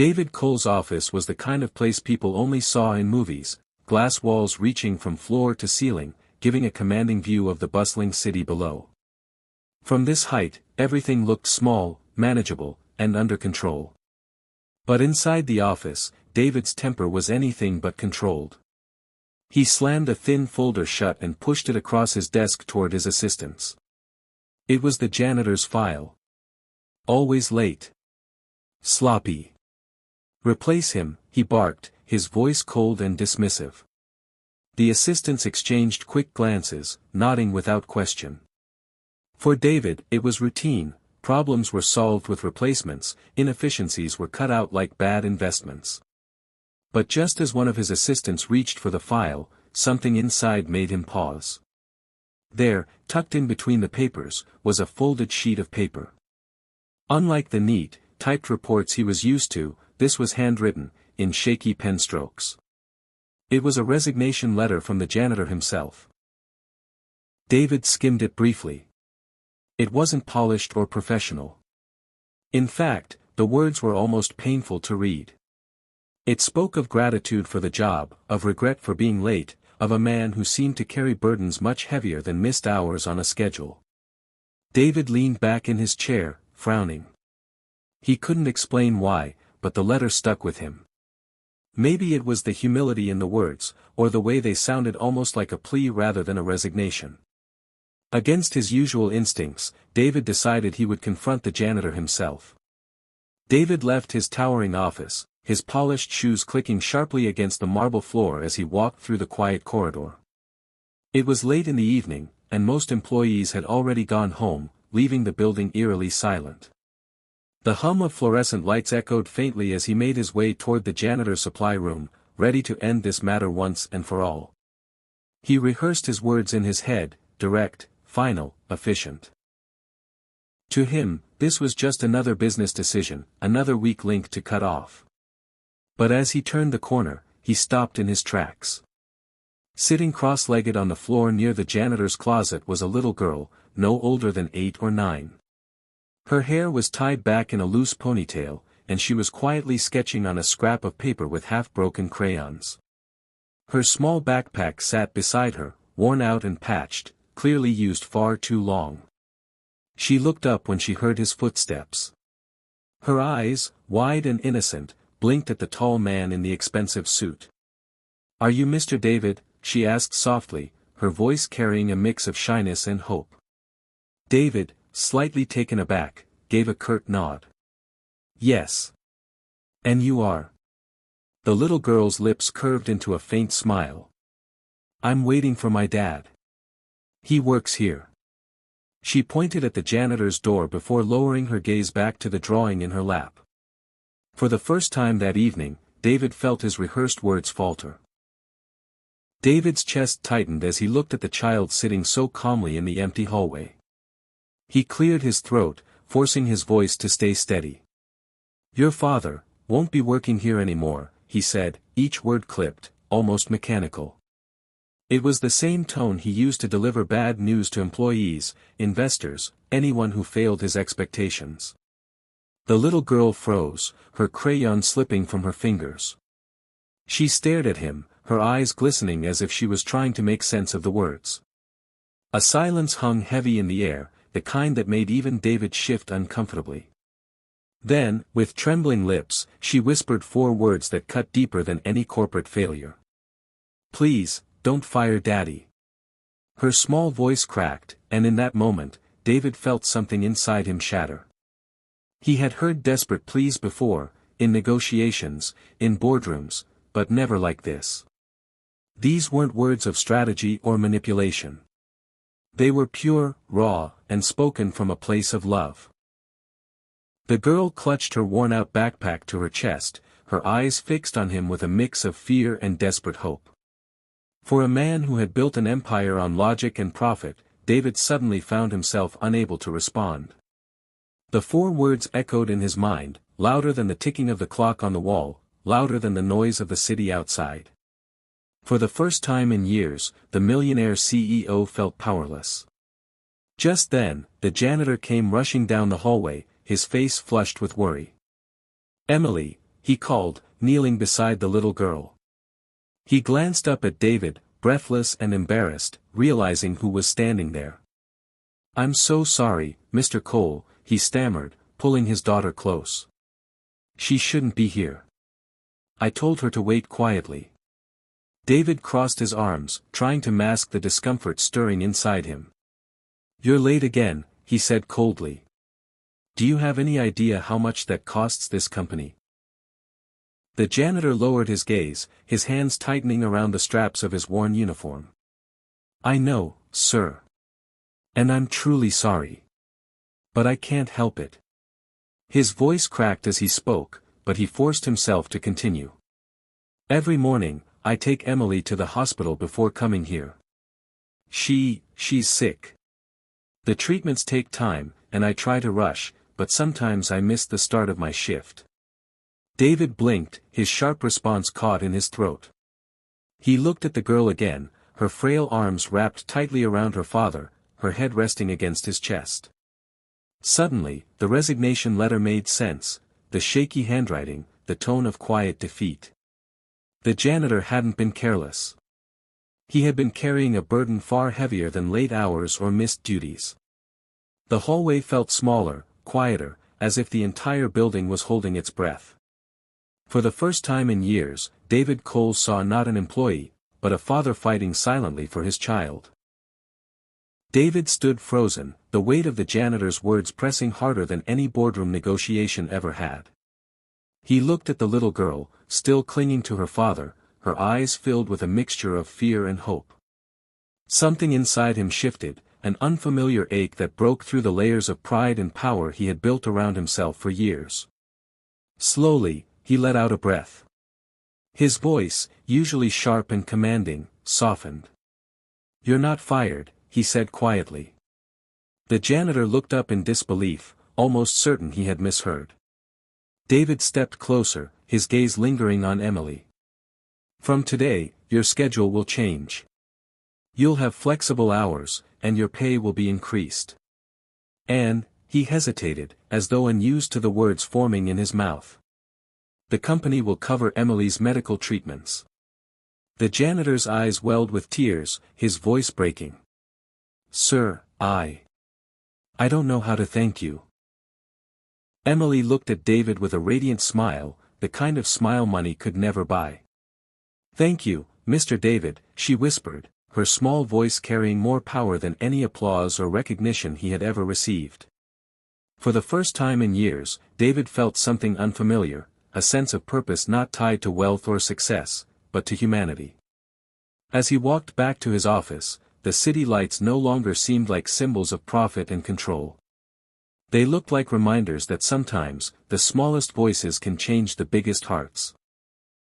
David Cole's office was the kind of place people only saw in movies, glass walls reaching from floor to ceiling, giving a commanding view of the bustling city below. From this height, everything looked small, manageable, and under control. But inside the office, David's temper was anything but controlled. He slammed a thin folder shut and pushed it across his desk toward his assistants. It was the janitor's file. Always late. Sloppy. Replace him, he barked, his voice cold and dismissive. The assistants exchanged quick glances, nodding without question. For David, it was routine, problems were solved with replacements, inefficiencies were cut out like bad investments. But just as one of his assistants reached for the file, something inside made him pause. There, tucked in between the papers, was a folded sheet of paper. Unlike the neat, typed reports he was used to, this was handwritten, in shaky pen strokes. It was a resignation letter from the janitor himself. David skimmed it briefly. It wasn't polished or professional. In fact, the words were almost painful to read. It spoke of gratitude for the job, of regret for being late, of a man who seemed to carry burdens much heavier than missed hours on a schedule. David leaned back in his chair, frowning. He couldn't explain why, but the letter stuck with him. Maybe it was the humility in the words, or the way they sounded almost like a plea rather than a resignation. Against his usual instincts, David decided he would confront the janitor himself. David left his towering office, his polished shoes clicking sharply against the marble floor as he walked through the quiet corridor. It was late in the evening, and most employees had already gone home, leaving the building eerily silent. The hum of fluorescent lights echoed faintly as he made his way toward the janitor's supply room, ready to end this matter once and for all. He rehearsed his words in his head, direct, final, efficient. To him, this was just another business decision, another weak link to cut off. But as he turned the corner, he stopped in his tracks. Sitting cross-legged on the floor near the janitor's closet was a little girl, no older than 8 or 9. Her hair was tied back in a loose ponytail, and she was quietly sketching on a scrap of paper with half-broken crayons. Her small backpack sat beside her, worn out and patched, clearly used far too long. She looked up when she heard his footsteps. Her eyes, wide and innocent, blinked at the tall man in the expensive suit. "Are you Mr. David?" she asked softly, her voice carrying a mix of shyness and hope. David, slightly taken aback, gave a curt nod. "Yes. And you are?" The little girl's lips curved into a faint smile. "I'm waiting for my dad. He works here." She pointed at the janitor's door before lowering her gaze back to the drawing in her lap. For the first time that evening, David felt his rehearsed words falter. David's chest tightened as he looked at the child sitting so calmly in the empty hallway. He cleared his throat, forcing his voice to stay steady. "Your father won't be working here anymore," he said, each word clipped, almost mechanical. It was the same tone he used to deliver bad news to employees, investors, anyone who failed his expectations. The little girl froze, her crayon slipping from her fingers. She stared at him, her eyes glistening as if she was trying to make sense of the words. A silence hung heavy in the air, the kind that made even David shift uncomfortably. Then, with trembling lips, she whispered 4 words that cut deeper than any corporate failure. "Please, don't fire Daddy." Her small voice cracked, and in that moment, David felt something inside him shatter. He had heard desperate pleas before, in negotiations, in boardrooms, but never like this. These weren't words of strategy or manipulation. They were pure, raw, and spoken from a place of love. The girl clutched her worn-out backpack to her chest, her eyes fixed on him with a mix of fear and desperate hope. For a man who had built an empire on logic and profit, David suddenly found himself unable to respond. The 4 words echoed in his mind, louder than the ticking of the clock on the wall, louder than the noise of the city outside. For the first time in years, the Millionaire CEO felt powerless. Just then, the janitor came rushing down the hallway, his face flushed with worry. "Emily, he called, kneeling beside the little girl. He glanced up at David, breathless and embarrassed, realizing who was standing there. "I'm so sorry, Mr. Cole," he stammered, pulling his daughter close. "She shouldn't be here. I told her to wait quietly." David crossed his arms, trying to mask the discomfort stirring inside him. "You're late again," he said coldly. "Do you have any idea how much that costs this company?" The janitor lowered his gaze, his hands tightening around the straps of his worn uniform. "I know, sir. And I'm truly sorry. But I can't help it." His voice cracked as he spoke, but he forced himself to continue. "Every morning, I take Emily to the hospital before coming here. She's sick. The treatments take time, and I try to rush, but sometimes I miss the start of my shift." David blinked, his sharp response caught in his throat. He looked at the girl again, her frail arms wrapped tightly around her father, her head resting against his chest. Suddenly, the resignation letter made sense, the shaky handwriting, the tone of quiet defeat. The janitor hadn't been careless. He had been carrying a burden far heavier than late hours or missed duties. The hallway felt smaller, quieter, as if the entire building was holding its breath. For the first time in years, David Cole saw not an employee, but a father fighting silently for his child. David stood frozen, the weight of the janitor's words pressing harder than any boardroom negotiation ever had. He looked at the little girl, still clinging to her father, her eyes filled with a mixture of fear and hope. Something inside him shifted, an unfamiliar ache that broke through the layers of pride and power he had built around himself for years. Slowly, he let out a breath. His voice, usually sharp and commanding, softened. "You're not fired," he said quietly. The janitor looked up in disbelief, almost certain he had misheard. David stepped closer, his gaze lingering on Emily. "From today, your schedule will change. You'll have flexible hours, and your pay will be increased. And," he hesitated, as though unused to the words forming in his mouth, "the company will cover Emily's medical treatments." The janitor's eyes welled with tears, his voice breaking. "Sir, I don't know how to thank you." Emily looked at David with a radiant smile, the kind of smile money could never buy. "Thank you, Mr. David," she whispered, her small voice carrying more power than any applause or recognition he had ever received. For the first time in years, David felt something unfamiliar, a sense of purpose not tied to wealth or success, but to humanity. As he walked back to his office, the city lights no longer seemed like symbols of profit and control. They looked like reminders that sometimes, the smallest voices can change the biggest hearts.